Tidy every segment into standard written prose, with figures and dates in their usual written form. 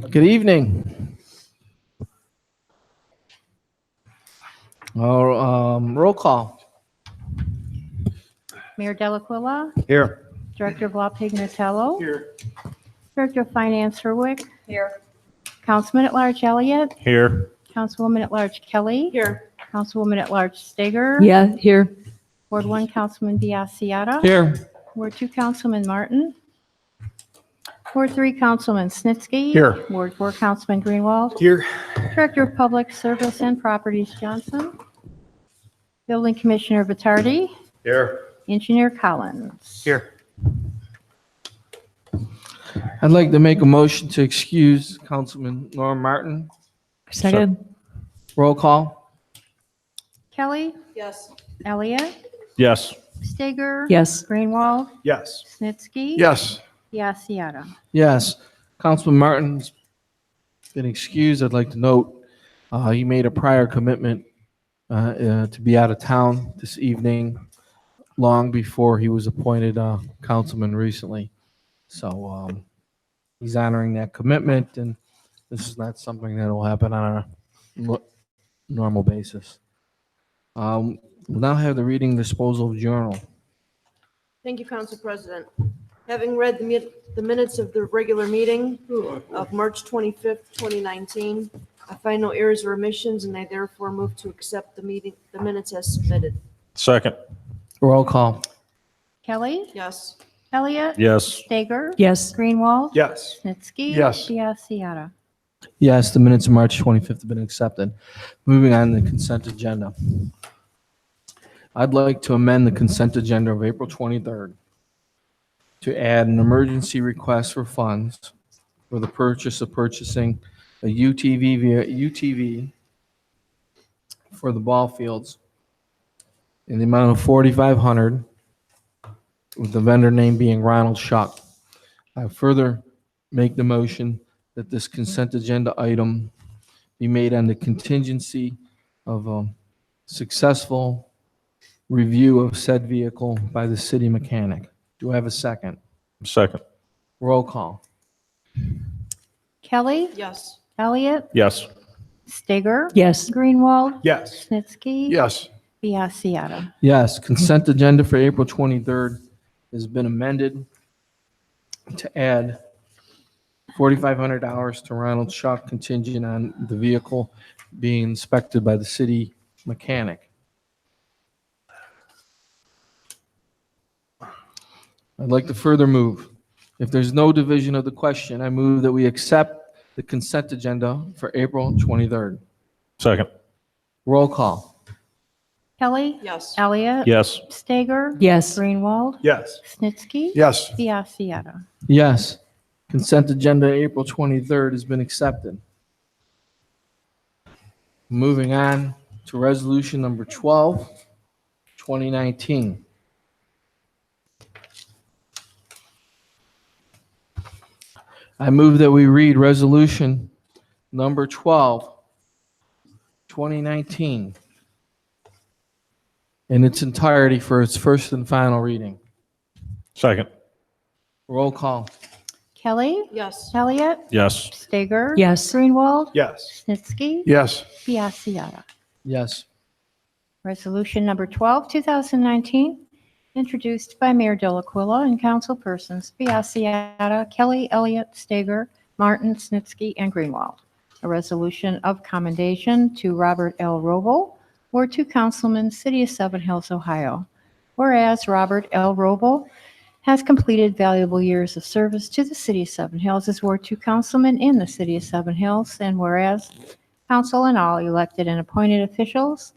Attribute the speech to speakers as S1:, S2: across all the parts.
S1: Good evening. Roll call.
S2: Mayor Delaquila,
S1: Here.
S2: Director Blah Pignatello,
S1: Here.
S2: Director of Finance Herwick, here. Councilman at Large Elliott,
S1: Here.
S2: Councilwoman at Large Kelly,
S3: Here.
S2: Councilwoman at Large Stager,
S3: Yeah, here.
S2: Ward 1 Councilman Biassiata,
S1: Here.
S2: Ward 2 Councilman Martin, Ward 3 Councilman Snitsky,
S1: Here.
S2: Ward 4 Councilman Greenwald,
S1: Here.
S2: Director of Public Service and Properties Johnson, Building Commissioner Vitardi,
S1: Here.
S2: Engineer Collins.
S1: Here. I'd like to make a motion to excuse Councilman Norm Martin.
S3: Second.
S1: Roll call.
S2: Kelly,
S3: Yes.
S2: Elliott,
S1: Yes.
S2: Stager,
S3: Yes.
S2: Greenwald,
S1: Yes.
S2: Snitsky,
S1: Yes.
S2: Biassiata.
S1: Yes. Councilman Martin's been excused. I'd like to note he made a prior commitment to be out of town this evening, long before he was appointed councilman recently. So he's honoring that commitment, and this is not something that will happen on a normal basis. We'll now have the reading disposal of journal.
S4: Thank you, Council President. Having read the minutes of the regular meeting of March 25th, 2019, I find no errors or omissions, and I therefore move to accept the minutes as submitted.
S5: Second.
S1: Roll call.
S2: Kelly,
S4: Yes.
S2: Elliott,
S5: Yes.
S2: Stager,
S3: Yes.
S2: Greenwald,
S1: Yes.
S2: Snitsky,
S1: Yes.
S2: Biassiata.
S1: Yes, the minutes of March 25th have been accepted. Moving on to the consent agenda. I'd like to amend the consent agenda of April 23rd to add an emergency request for funds for the purchasing a UTV for the ball fields in the amount of $4,500, with the vendor name being Ronald Shuck. I further make the motion that this consent agenda item be made on the contingency of a successful review of said vehicle by the city mechanic. Do I have a second?
S5: Second.
S1: Roll call.
S2: Kelly,
S4: Yes.
S2: Elliott,
S5: Yes.
S2: Stager,
S3: Yes.
S2: Greenwald,
S1: Yes.
S2: Snitsky,
S1: Yes.
S2: Biassiata.
S1: Yes, consent agenda for April 23rd has been amended to add $4,500 to Ronald Shuck contingent on the vehicle being inspected by the city mechanic. I'd like to further move. If there's no division of the question, I move that we accept the consent agenda for April 23rd.
S5: Second.
S1: Roll call.
S2: Kelly,
S4: Yes.
S2: Elliott,
S5: Yes.
S2: Stager,
S3: Yes.
S2: Greenwald,
S1: Yes.
S2: Snitsky,
S1: Yes.
S2: Biassiata.
S1: Yes. Consent agenda April 23rd has been accepted. Moving on to resolution number 12, 2019. I move that we read resolution number 12, 2019 in its entirety for its first and final reading.
S5: Second.
S1: Roll call.
S2: Kelly,
S4: Yes.
S2: Elliott,
S5: Yes.
S2: Stager,
S3: Yes.
S2: Greenwald,
S1: Yes.
S2: Snitsky,
S1: Yes.
S2: Biassiata.
S1: Yes.
S2: Resolution number 12, 2019, introduced by Mayor Delaquila and councilpersons Biassiata, Kelly, Elliott, Stager, Martin, Snitsky, and Greenwald. A resolution of commendation to Robert L. Robel, Ward 2 Councilman, City of Seven Hills, Ohio. Whereas Robert L. Robel has completed valuable years of service to the City of Seven Hills as Ward 2 Councilman in the City of Seven Hills, and whereas council and all elected and appointed officials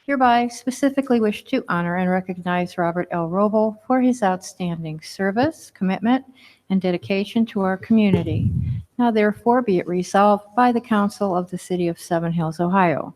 S2: hereby specifically wish to honor and recognize Robert L. Robel for his outstanding service, commitment, and dedication to our community. Now therefore be it resolved by the Council of the City of Seven Hills, Ohio,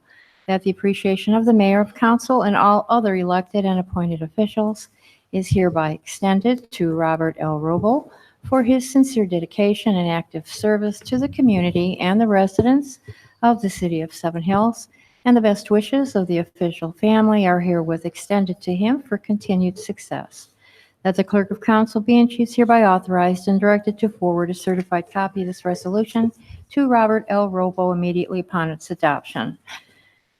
S2: that the appreciation of the mayor of council and all other elected and appointed officials is hereby extended to Robert L. Robel for his sincere dedication and active service to the community and the residents of the city of Seven Hills, and the best wishes of the official family are herewith extended to him for continued success. That the clerk of council be and she is hereby authorized and directed to forward a certified copy of this resolution to Robert L. Robo immediately upon its adoption.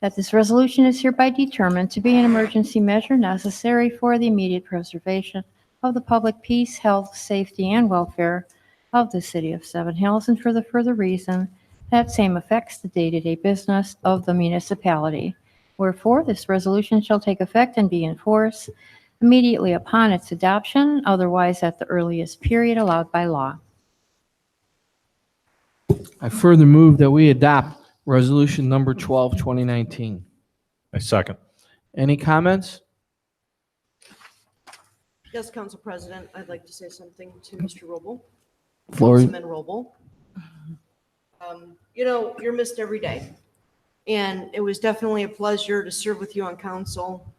S2: That this resolution is hereby determined to be an emergency measure necessary for the immediate preservation of the public peace, health, safety, and welfare of the city of Seven Hills, and for the further reason that same affects the day-to-day business of the municipality. Wherefore, this resolution shall take effect and be in force immediately upon its adoption, otherwise at the earliest period allowed by law.
S1: I further move that we adopt resolution number 12, 2019.
S5: I second.
S1: Any comments?
S4: Yes, Council President, I'd like to say something to Mr. Roble.
S1: Floor.
S4: Councilman Roble. You're missed every day. And it was definitely a pleasure to serve with you on council.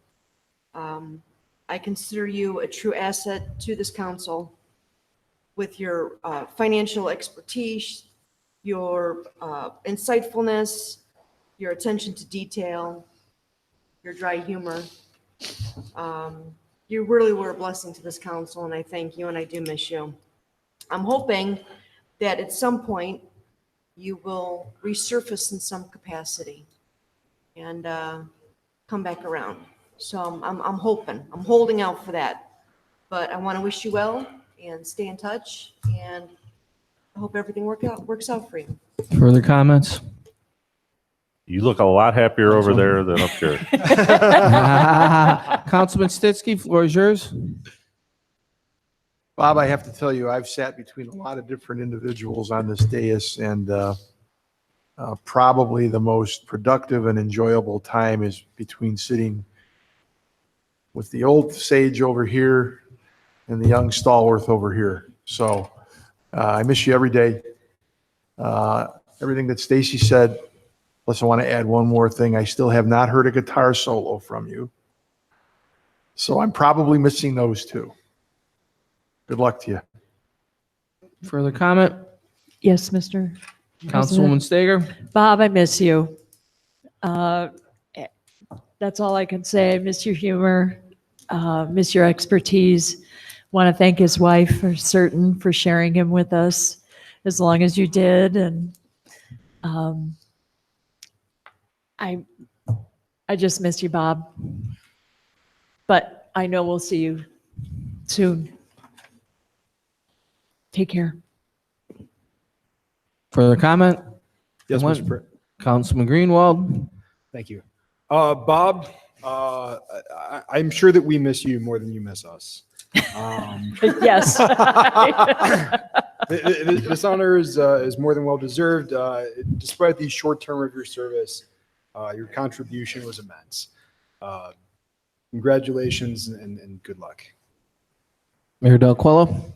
S4: I consider you a true asset to this council with your financial expertise, your insightfulness, your attention to detail, your dry humor. You really were a blessing to this council, and I thank you, and I do miss you. I'm hoping that at some point you will resurface in some capacity and come back around. So I'm hoping, I'm holding out for that. But I want to wish you well and stay in touch, and I hope everything works out for you.
S1: Further comments?
S5: You look a lot happier over there than up here.
S1: Councilman Stitsky, floor is yours.
S3: Bob, I have to tell you, I've sat between a lot of different individuals on this dais, and probably the most productive and enjoyable time is between sitting with the old sage over here and the young stalwart over here. So I miss you every day. Everything that Stacy said, plus I want to add one more thing. I still have not heard a guitar solo from you. So I'm probably missing those too. Good luck to you.
S1: Further comment?
S6: Yes, Mr.
S1: Councilwoman Stager?
S6: Bob, I miss you. That's all I can say. I miss your humor, miss your expertise. Want to thank his wife for certain for sharing him with us as long as you did. And I just miss you, Bob. But I know we'll see you soon. Take care.
S1: Further comment?
S7: Yes,
S1: One.
S7: Mr. President.
S1: Councilman Greenwald?
S7: Thank you. Bob, I'm sure that we miss you more than you miss us.
S6: Yes.
S7: This honor is more than well deserved. Despite the short term of your service, your contribution was immense. Congratulations and good luck.
S1: Mayor Del Quello?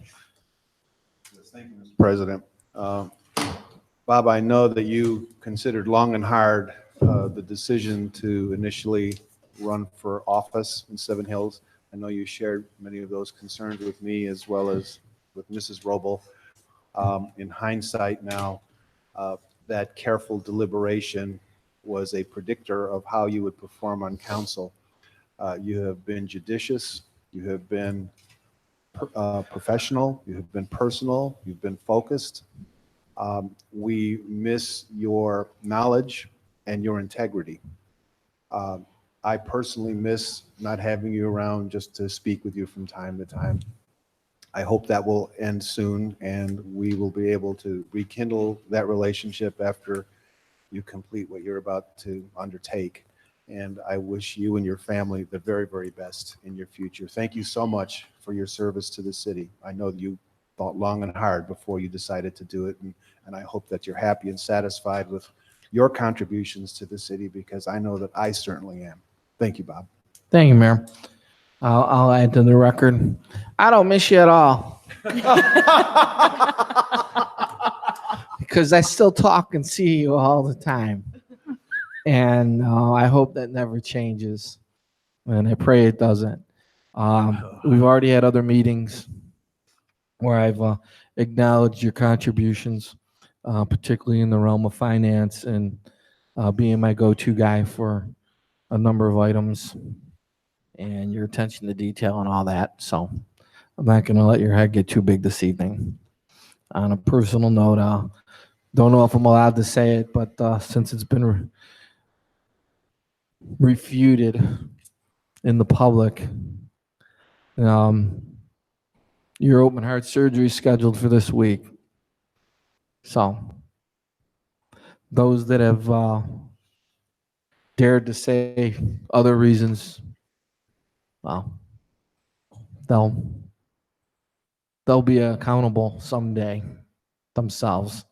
S8: Thank you, Mr. President. Bob, I know that you considered long and hard the decision to initially run for office in Seven Hills. I know you shared many of those concerns with me as well as with Mrs. Roble. In hindsight now, that careful deliberation was a predictor of how you would perform on council. You have been judicious, you have been professional, you have been personal, you've been focused. We miss your knowledge and your integrity. I personally miss not having you around just to speak with you from time to time. I hope that will end soon and we will be able to rekindle that relationship after you complete what you're about to undertake. And I wish you and your family the very, very best in your future. Thank you so much for your service to the city. I know you thought long and hard before you decided to do it. And I hope that you're happy and satisfied with your contributions to the city, because I know that I certainly am. Thank you, Bob.
S1: Thank you, Mayor. I'll add to the record, I don't miss you at all. Because I still talk and see you all the time. And I hope that never changes. And I pray it doesn't. We've already had other meetings where I've acknowledged your contributions, particularly in the realm of finance and being my go-to guy for a number of items and your attention to detail and all that. So I'm not going to let your head get too big this evening. On a personal note, don't know if I'm allowed to say it, but since it's been refuted in the public, your open heart surgery is scheduled for this week. So those that have dared to say other reasons, well, they'll be accountable someday themselves.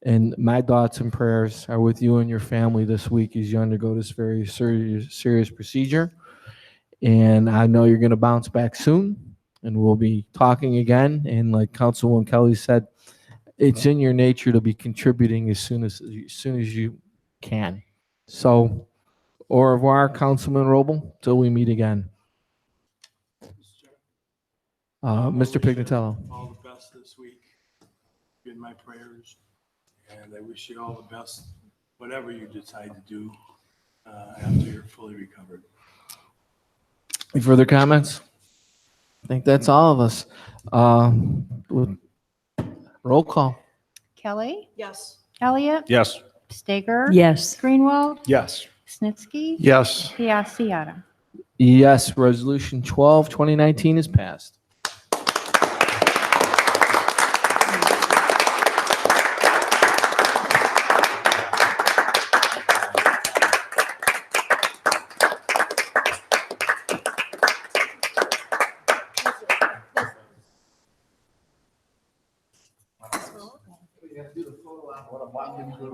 S1: And my thoughts and prayers are with you and your family this week as you undergo this very serious procedure. And I know you're going to bounce back soon, and we'll be talking again. And like Councilwoman Kelly said, it's in your nature to be contributing as soon as you can. So, au revoir, Councilman Roble, till we meet again. Mr. Pignatello.
S9: All the best this week. In my prayers, and I wish you all the best, whatever you decide to do after you're fully recovered.
S1: Any further comments? I think that's all of us. Roll call.
S2: Kelly,
S4: Yes.
S2: Elliott,
S5: Yes.
S2: Stager.
S6: Yes.
S2: Greenwald,
S7: Yes.
S2: Snitsky.
S3: Yes.
S2: Biassiata.
S1: Yes, Resolution 12, 2019 is passed.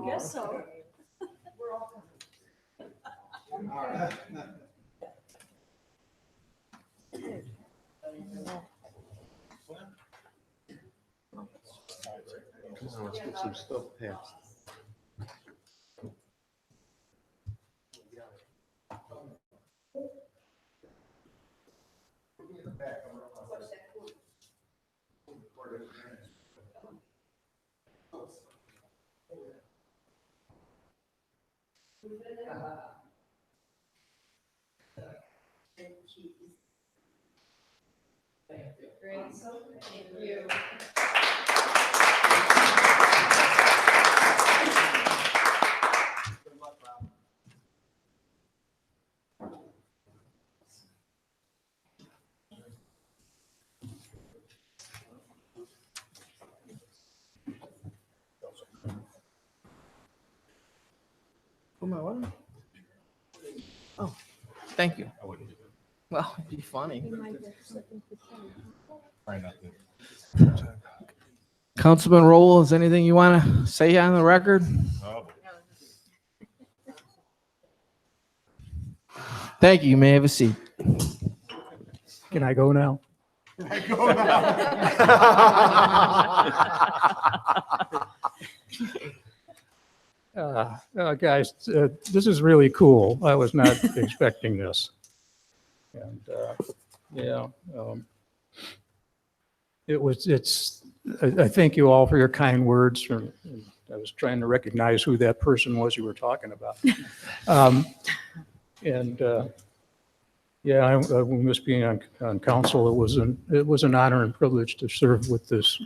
S6: Guess so.
S8: Some stuff passed.
S1: Oh, thank you. Well, it'd be funny. Councilman Roll, is anything you want to say on the record? Thank you. You may have a seat.
S9: Can I go now? Guys, this is really cool. I was not expecting this. And, I thank you all for your kind words. I was trying to recognize who that person was you were talking about. I miss being on council. It was an honor and privilege to serve with this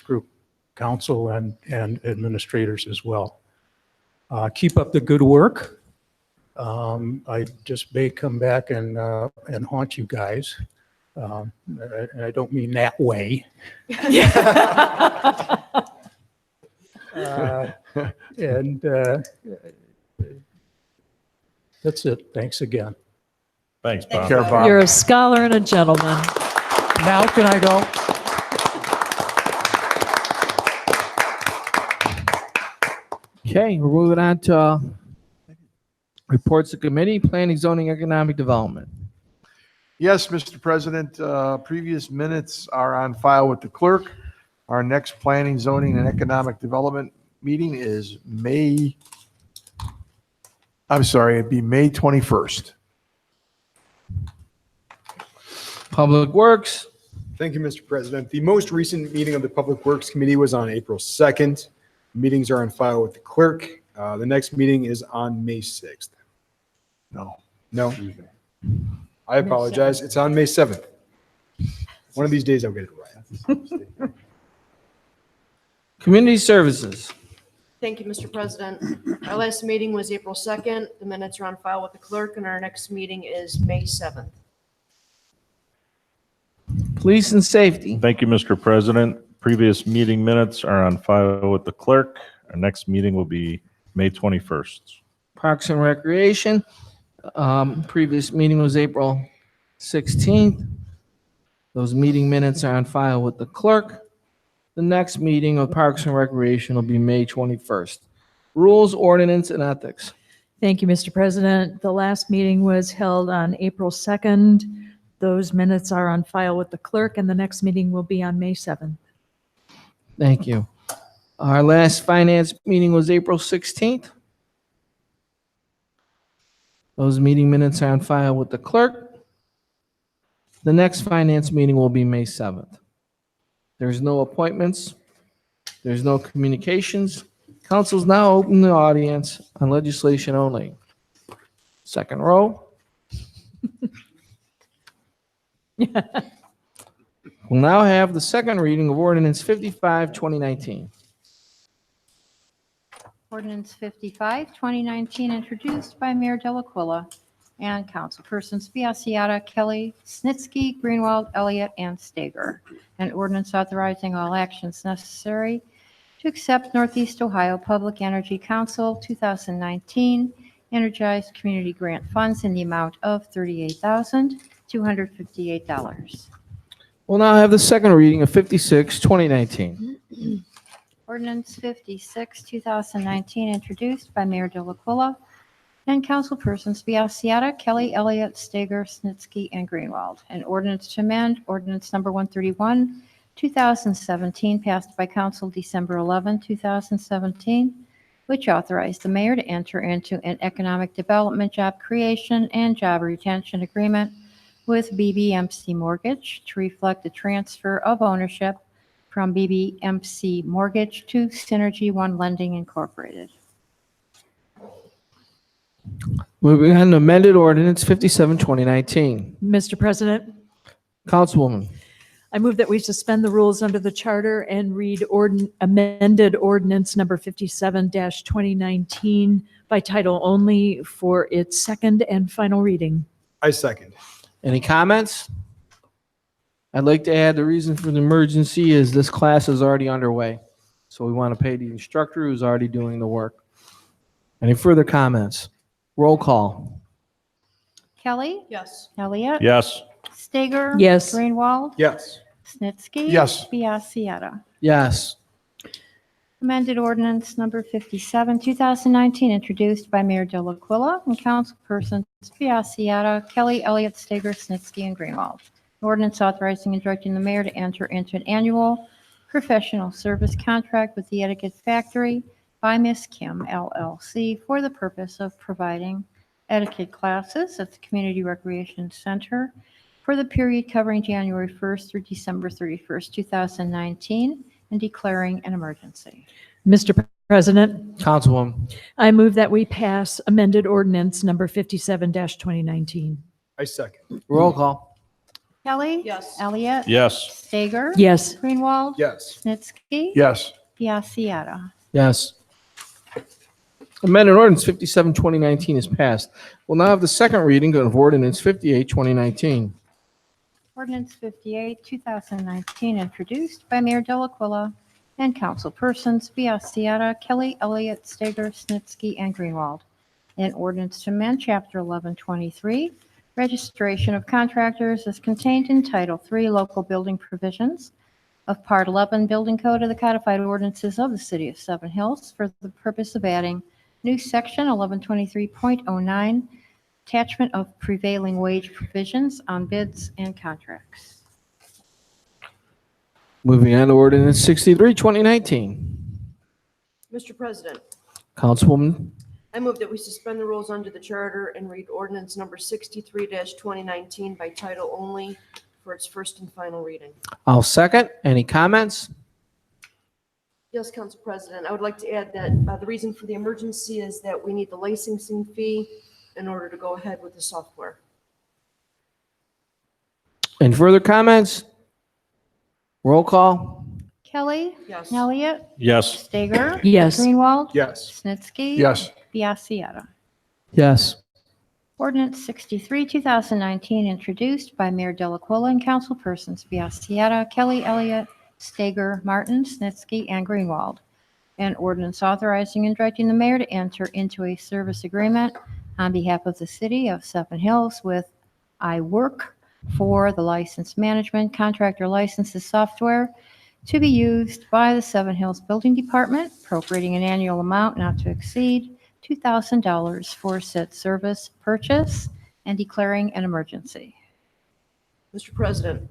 S9: group, council and administrators as well. Keep up the good work. I just may come back and haunt you guys. And I don't mean that way. That's it. Thanks again.
S5: Thanks, Bob.
S3: Care, Bob.
S6: You're a scholar and a gentleman.
S9: Now can I go?
S1: Okay, we're moving on to reports of committee, planning, zoning, economic development.
S3: Yes, Mr. President, previous minutes are on file with the clerk. Our next planning, zoning, and economic development meeting is May I'm sorry, it'd be May 21st.
S1: Public Works,
S7: Thank you, Mr. President. The most recent meeting of the Public Works Committee was on April 2nd. Meetings are on file with the clerk. The next meeting is on May 6th.
S3: No.
S7: No? I apologize. It's on May 7th. One of these days I'll get it right.
S1: Community Services.
S4: Thank you, Mr. President. Our last meeting was April 2nd. The minutes are on file with the clerk, and our next meeting is May 7th.
S1: Police and Safety.
S5: Thank you, Mr. President. Previous meeting minutes are on file with the clerk. Our next meeting will be May 21st.
S1: Parks and Recreation. Previous meeting was April 16th. Those meeting minutes are on file with the clerk. The next meeting of Parks and Recreation will be May 21st. Rules, Ordinance, and Ethics.
S6: Thank you, Mr. President. The last meeting was held on April 2nd. Those minutes are on file with the clerk, and the next meeting will be on May 7th.
S1: Thank you. Our last finance meeting was April 16th. Those meeting minutes are on file with the clerk. The next finance meeting will be May 7th. There's no appointments. There's no communications. Council's now open the audience on legislation only. Second row. We'll now have the second reading of Ordinance 55, 2019.
S2: Ordinance 55, 2019, introduced by Mayor Delacuilla and councilpersons Biassiata, Kelly, Snitsky, Greenwald, Elliott, and Stager. An ordinance authorizing all actions necessary to accept Northeast Ohio Public Energy Council 2019 Energized Community Grant Funds in the amount of $38,258.
S1: We'll now have the second reading of 56, 2019.
S2: Ordinance 56, 2019, introduced by Mayor Delacuilla and councilpersons Biassiata, Kelly, Elliott, Stager, Snitsky, and Greenwald. An ordinance to amend ordinance number 131, 2017, passed by council December 11, 2017, which authorized the mayor to enter into an economic development, job creation, and job retention agreement with BBMC Mortgage to reflect the transfer of ownership from BBMC Mortgage to Synergy One Lending Incorporated.
S1: Moving on to amended ordinance 57, 2019.
S6: Mr. President,
S1: Councilwoman.
S6: I move that we suspend the rules under the charter and read amended ordinance number 57-2019 by title only for its second and final reading.
S7: I second.
S1: Any comments? I'd like to add the reason for the emergency is this class is already underway. So we want to pay the instructor who's already doing the work. Any further comments? Roll call.
S2: Kelly,
S4: Yes.
S2: Elliott,
S5: Yes.
S2: Stager,
S6: Yes.
S2: Greenwald,
S7: Yes.
S2: Snitsky.
S3: Yes.
S2: Biassiata.
S1: Yes.
S2: Amended ordinance number 57, 2019, introduced by Mayor Delacuilla and councilpersons Biassiata, Kelly, Elliott, Stager, Snitsky, and Greenwald. Ordinance authorizing and directing the mayor to enter into an annual professional service contract with the Etiquette Factory by Miss Kim LLC for the purpose of providing etiquette classes at the Community Recreation Center for the period covering January 1st through December 31st, 2019, and declaring an emergency.
S6: Mr. President,
S1: Councilwoman.
S6: I move that we pass amended ordinance number 57-2019.
S7: I second.
S1: Roll call.
S2: Kelly?
S4: Yes.
S2: Elliott?
S5: Yes.
S2: Stager?
S6: Yes.
S2: Greenwald?
S7: Yes.
S2: Snitsky?
S3: Yes.
S2: Biassiata.
S1: Yes. Amended ordinance 57, 2019 is passed. We'll now have the second reading of ordinance 58, 2019.
S2: Ordinance 58, 2019, introduced by Mayor Delacuilla and councilpersons Biassiata, Kelly, Elliott, Stager, Snitsky, and Greenwald. An ordinance to amend Chapter 1123, registration of contractors, as contained in Title III, Local Building Provisions of Part 11 Building Code of the Codified Ordinances of the City of Seven Hills for the purpose of adding new Section 1123.09, attachment of prevailing wage provisions on bids and contracts.
S1: Moving on to ordinance 63, 2019.
S4: Mr. President,
S1: Councilwoman.
S4: I move that we suspend the rules under the charter and read ordinance number 63-2019 by title only for its first and final reading.
S1: I'll second. Any comments?
S4: Yes, Council President, I would like to add that the reason for the emergency is that we need the licensing fee in order to go ahead with the software.
S1: Any further comments? Roll call.
S2: Kelly.
S4: Yes.
S2: Elliott.
S5: Yes.
S2: Stager.
S6: Yes.
S2: Greenwald.
S7: Yes.
S2: Snitsky.
S3: Yes.
S2: Biassiata.
S1: Yes.
S2: Ordinance 63, 2019, introduced by Mayor Delacuilla and councilpersons Biassiata, Kelly Elliott, Stager, Martin, Snitsky, and Greenwald. An ordinance authorizing and directing the mayor to enter into a service agreement on behalf of the city of Seven Hills with iWork for the license management contractor licenses software to be used by the Seven Hills Building Department, appropriating an annual amount not to exceed $2,000 for said service purchase and declaring an emergency.
S4: Mr. President,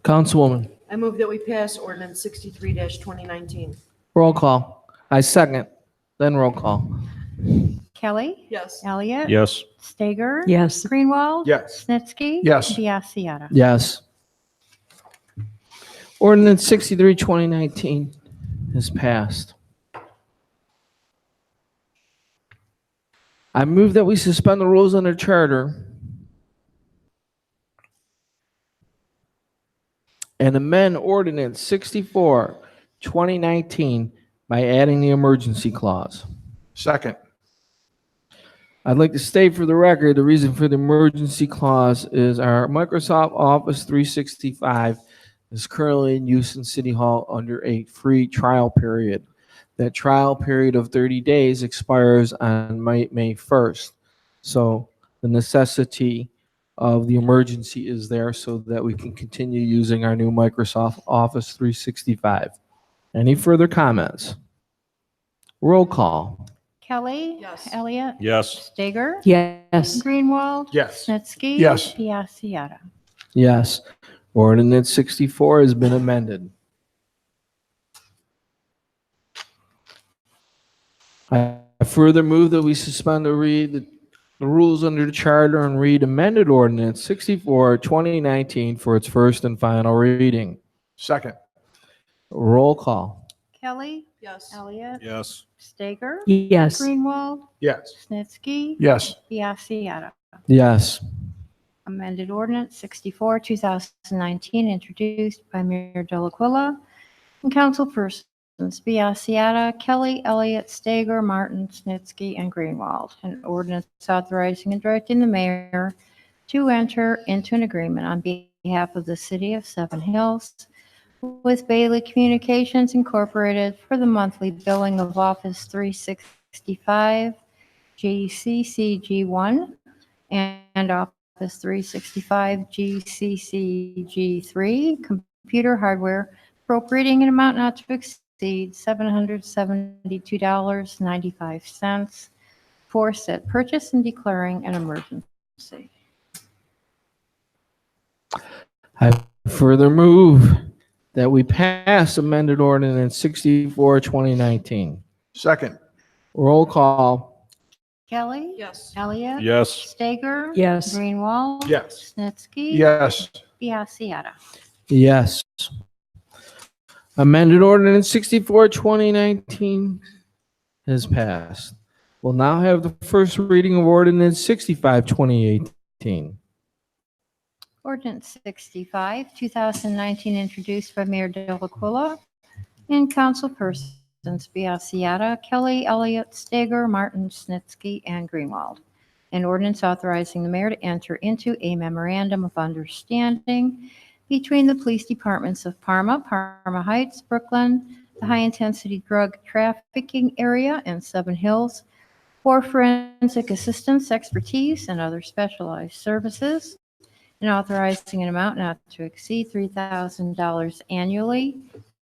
S1: Councilwoman.
S4: I move that we pass ordinance 63-2019.
S1: Roll call. I second. Then roll call.
S2: Kelly.
S4: Yes.
S2: Elliott.
S5: Yes.
S2: Stager.
S6: Yes.
S2: Greenwald.
S7: Yes.
S2: Snitsky.
S3: Yes.
S2: Biassiata.
S1: Yes. Ordinance 63, 2019 is passed. I move that we suspend the rules under charter and amend ordinance 64, 2019 by adding the emergency clause.
S3: Second.
S1: I'd like to state for the record, the reason for the emergency clause is our Microsoft Office 365 is currently in use in City Hall under a free trial period. That trial period of 30 days expires on May 1st. So the necessity of the emergency is there so that we can continue using our new Microsoft Office 365. Any further comments? Roll call.
S2: Kelly.
S4: Yes.
S2: Elliott.
S5: Yes.
S2: Stager.
S6: Yes.
S2: Greenwald.
S7: Yes.
S2: Snitsky.
S3: Yes.
S2: Biassiata.
S1: Yes. Ordinance 64 has been amended. I further move that we suspend the rules under the charter and read amended ordinance 64, 2019 for its first and final reading.
S3: Second.
S1: Roll call.
S2: Kelly.
S4: Yes.
S2: Elliott.
S5: Yes.
S2: Stager.
S6: Yes.
S2: Greenwald.
S7: Yes.
S2: Snitsky.
S3: Yes.
S2: Biassiata.
S1: Yes.
S2: Amended ordinance 64, 2019, introduced by Mayor Delacuilla and councilpersons Biassiata, Kelly, Elliott, Stager, Martin, Snitsky, and Greenwald. An ordinance authorizing and directing the mayor to enter into an agreement on behalf of the city of Seven Hills with Bailey Communications Incorporated for the monthly billing of Office 365, GCCG1, and Office 365, GCCG3, computer hardware, appropriating an amount not to exceed $772.95 for said purchase and declaring an emergency.
S1: I further move that we pass amended ordinance 64, 2019.
S3: Second.
S1: Roll call.
S2: Kelly.
S4: Yes.
S2: Elliott.
S5: Yes.
S2: Stager.
S6: Yes.
S2: Greenwald.
S7: Yes.
S2: Snitsky.
S3: Yes.
S2: Biassiata.
S1: Yes. Amended ordinance 64, 2019 has passed. We'll now have the first reading of ordinance 65, 2018.
S2: Ordinance 65, 2019, introduced by Mayor Delacuilla and councilpersons Biassiata, Kelly, Elliott, Stager, Martin, Snitsky, and Greenwald. An ordinance authorizing the mayor to enter into a memorandum of understanding between the police departments of Parma, Parma Heights, Brooklyn, the high-intensity drug trafficking area, and Seven Hills for forensic assistance, expertise, and other specialized services, and authorizing an amount not to exceed $3,000 annually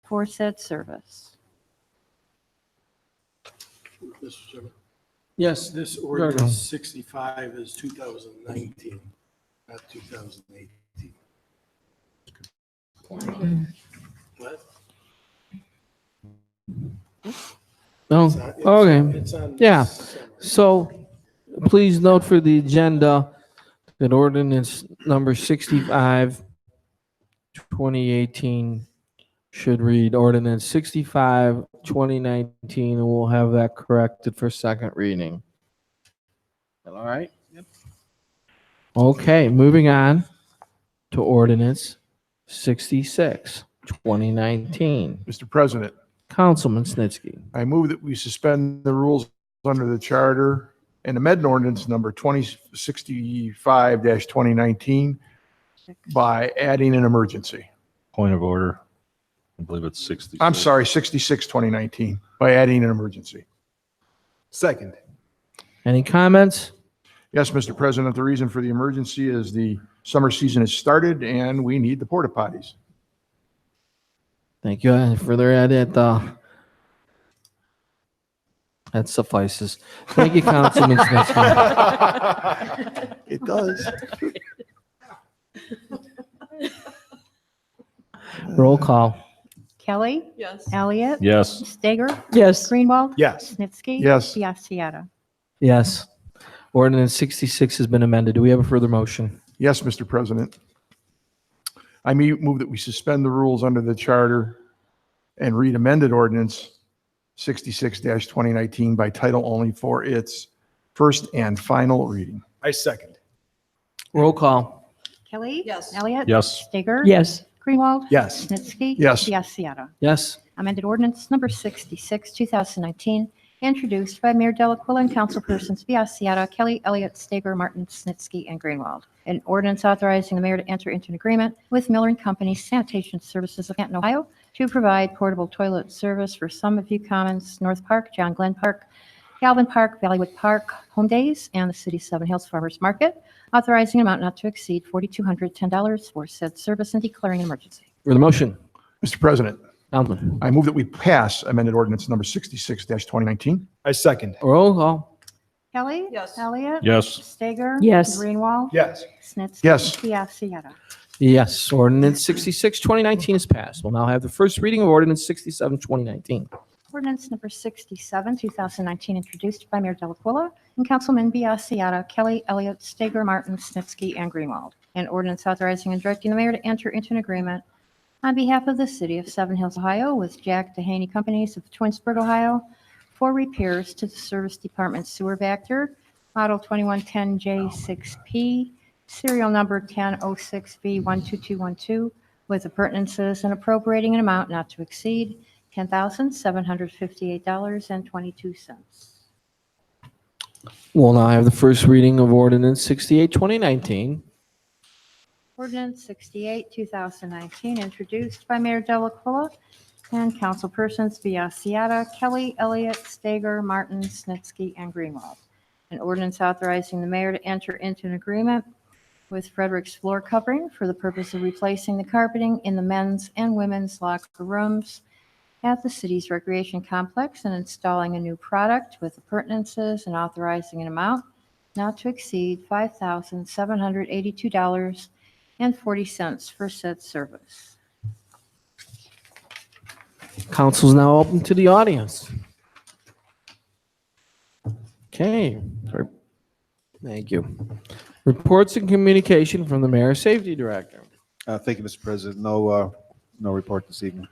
S2: for said service.
S10: Mr. Chairman,
S1: Yes.
S10: this ordinance 65 is 2019, not 2018. What?
S1: Oh,
S10: It's on-
S1: okay.
S10: It's on.
S1: Yeah.
S10: summary.
S1: So please note for the agenda that ordinance number 65, 2018 should read ordinance 65, 2019, and we'll have that corrected for second reading. All right? Yep. Okay, moving on to ordinance 66, 2019.
S3: Mr. President,
S1: Councilman Snitsky.
S3: I move that we suspend the rules under the charter and amend ordinance number 2065-2019 by adding an emergency.
S5: Point of order. I believe it's 60.
S3: I'm sorry, 66, 2019, by adding an emergency.
S7: Second.
S1: Any comments?
S3: Yes, Mr. President, the reason for the emergency is the summer season has started and we need the porta potties.
S1: Thank you. And further edit, that suffices. Thank you, Councilman Snitsky.
S3: It does.
S1: Roll call.
S2: Kelly.
S4: Yes.
S2: Elliott.
S5: Yes.
S2: Stager.
S6: Yes.
S2: Greenwald.
S7: Yes.
S2: Snitsky.
S3: Yes.
S2: Biassiata.
S1: Yes. Ordinance 66 has been amended. Do we have a further motion?
S3: Yes, Mr. President. I move that we suspend the rules under the charter and read amended ordinance 66-2019 by title only for its first and final reading.
S7: I second.
S1: Roll call.
S2: Kelly.
S4: Yes.
S2: Elliott.
S5: Yes.
S2: Stager.
S6: Yes.
S2: Greenwald.
S7: Yes.
S2: Snitsky.
S3: Yes.
S2: Biassiata.
S1: Yes.
S2: Amended ordinance number 66, 2019, introduced by Mayor Delaquila and councilpersons Biassiata, Kelly, Elliott, Stager, Martin, Snitsky, and Greenwald. An ordinance authorizing the mayor to enter into an agreement with Miller and Company Sanitation Services of Canton, Ohio, to provide portable toilet service for Summitview Commons, North Park, John Glenn Park, Galvin Park, Valleywood Park, Home Days, and the City of Seven Hills Farmers Market, authorizing an amount not to exceed $4,210 for said service and declaring an emergency.
S1: For the motion,
S3: Mr. President,
S1: Councilman.
S3: I move that we pass amended ordinance number 66-2019.
S7: I second.
S1: Roll call.
S2: Kelly.
S4: Yes.
S2: Elliott.
S5: Yes.
S2: Stager.
S6: Yes.
S2: Greenwald.
S7: Yes.
S2: Snitsky.
S3: Yes.
S2: Biassiata.
S1: Yes. Ordinance 66, 2019 is passed. We'll now have the first reading of ordinance 67, 2019.
S2: Ordinance number 67, 2019, introduced by Mayor Delaquila and Councilman Biassiata, Kelly, Elliott, Stager, Martin, Snitsky, and Greenwald. An ordinance authorizing and directing the mayor to enter into an agreement on behalf of the city of Seven Hills, Ohio, with Jack Dehaney Companies of Twinsburg, Ohio, for repairs to the Service Department Sewer Vector, Model 2110J6P, serial number 1006V12212, with appurtenances and appropriating an amount not to exceed $10,758.22.
S1: We'll now have the first reading of ordinance 68, 2019.
S2: Ordinance 68, 2019, introduced by Mayor Delaquila and councilpersons Biassiata, Kelly, Elliott, Stager, Martin, Snitsky, and Greenwald. An ordinance authorizing the mayor to enter into an agreement with Frederick's Floor Covering for the purpose of replacing the carpeting in the men's and women's locker rooms at the city's recreation complex and installing a new product with appurtenances and authorizing an amount not to exceed $5,782.40 for said service.
S1: Council's now open to the audience. Okay. Thank you. Reports and communication from the Mayor Safety Director.
S8: Thank you, Mr. President. No report this evening.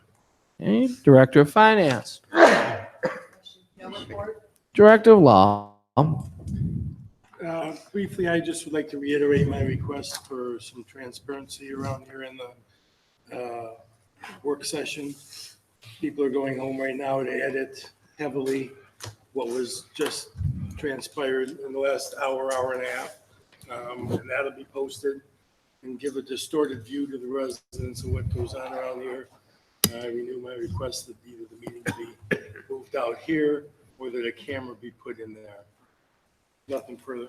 S1: Okay. Director of Finance. Director of Law.
S10: Briefly, I just would like to reiterate my request for some transparency around here in the work session. People are going home right now to edit heavily what was just transpired in the last hour, hour and a half. And that'll be posted and give a distorted view to the residents of what goes on around here. I renew my request that either the meeting be moved out here or that a camera be put in there. Nothing further.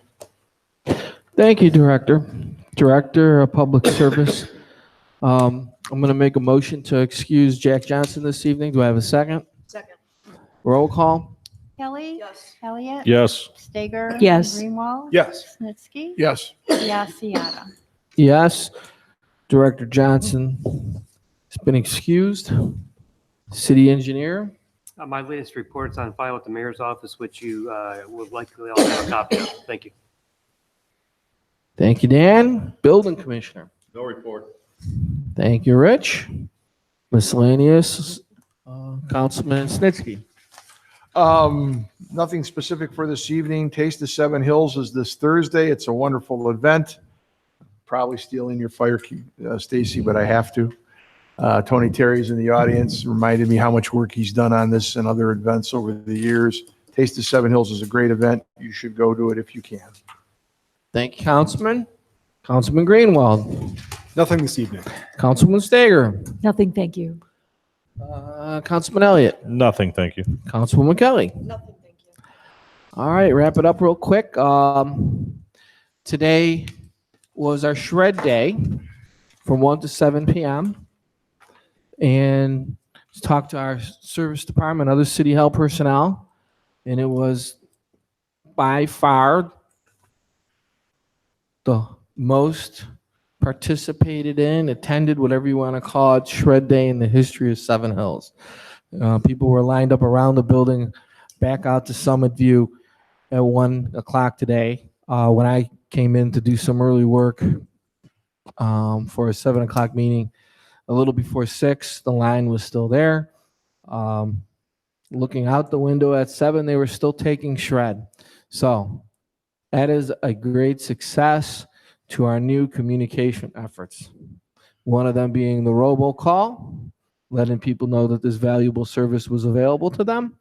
S1: Thank you, Director. Director of Public Service. I'm going to make a motion to excuse Jack Johnson this evening. Do I have a second?
S4: Second.
S1: Roll call.
S2: Kelly.
S4: Yes.
S2: Elliott.
S5: Yes.
S2: Stager.
S6: Yes.
S2: Greenwald.
S7: Yes.
S2: Snitsky.
S3: Yes.
S2: Biassiata.
S1: Yes. Director Johnson has been excused. City Engineer.
S11: My latest report's on file at the mayor's office, which you will likely all have a copy of. Thank you.
S1: Thank you, Dan. Building Commissioner.
S5: No report.
S1: Thank you, Rich. Miscellaneous, Councilman Snitsky.
S3: Nothing specific for this evening. Taste of Seven Hills is this Thursday. It's a wonderful event. Probably stealing your fire, Stacy, but I have to. Tony Terry's in the audience, reminded me how much work he's done on this and other events over the years. Taste of Seven Hills is a great event. You should go to it if you can.
S1: Thank you, Councilman. Councilman Greenwald.
S7: Nothing this evening.
S1: Councilman Stager.
S6: Nothing, thank you.
S1: Councilman Elliott.
S5: Nothing, thank you.
S1: Councilwoman Kelly.
S4: Nothing, thank you.
S1: All right, wrap it up real quick. Today was our shred day from 1 to 7 p.m. And talked to our service department, other city health personnel, and it was by far the most participated in, attended, whatever you want to call it, shred day in the history of Seven Hills. People were lined up around the building, back out to Summit View at 1 o'clock today. When I came in to do some early work for a 7 o'clock meeting, a little before 6, the line was still there. Looking out the window at 7, they were still taking shred. So that is a great success to our new communication efforts. One of them being the robocall, letting people know that this valuable service was available to them,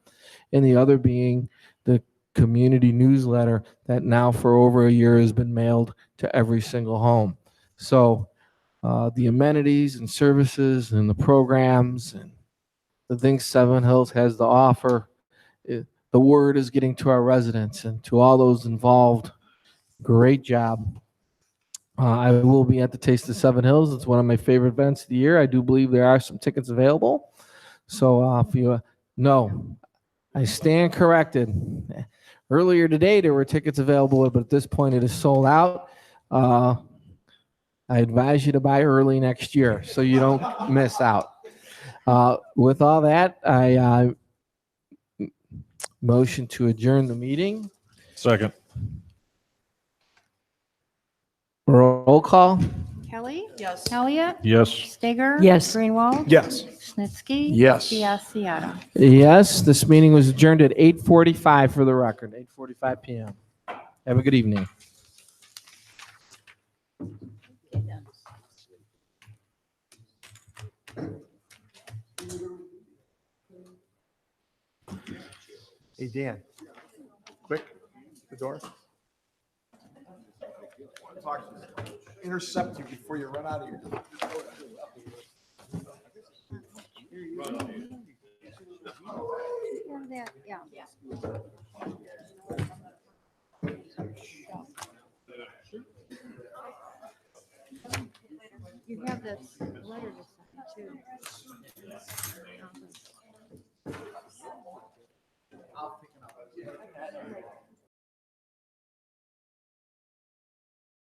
S1: and the other being the community newsletter that now for over a year has been mailed to every single home. So the amenities and services and the programs and the things Seven Hills has to offer, the word is getting to our residents and to all those involved. Great job. I will be at the Taste of Seven Hills. It's one of my favorite events of the year. I do believe there are some tickets available. So if you no, I stand corrected. Earlier today, there were tickets available, but at this point, it is sold out. I advise you to buy early next year so you don't miss out. With all that, I motion to adjourn the meeting.
S5: Second.
S1: Roll call.
S2: Kelly.
S4: Yes.
S2: Elliott.
S5: Yes.
S2: Stager.
S6: Yes.
S2: Greenwald.
S7: Yes.
S2: Snitsky.
S3: Yes.
S2: Biassiata.
S1: Yes, this meeting was adjourned at 8:45 for the record, 8:45 p.m. Have a good evening.
S3: Hey, Dan, quick, the door. Intercept you before you run out of here.
S2: You have this letter to sign too.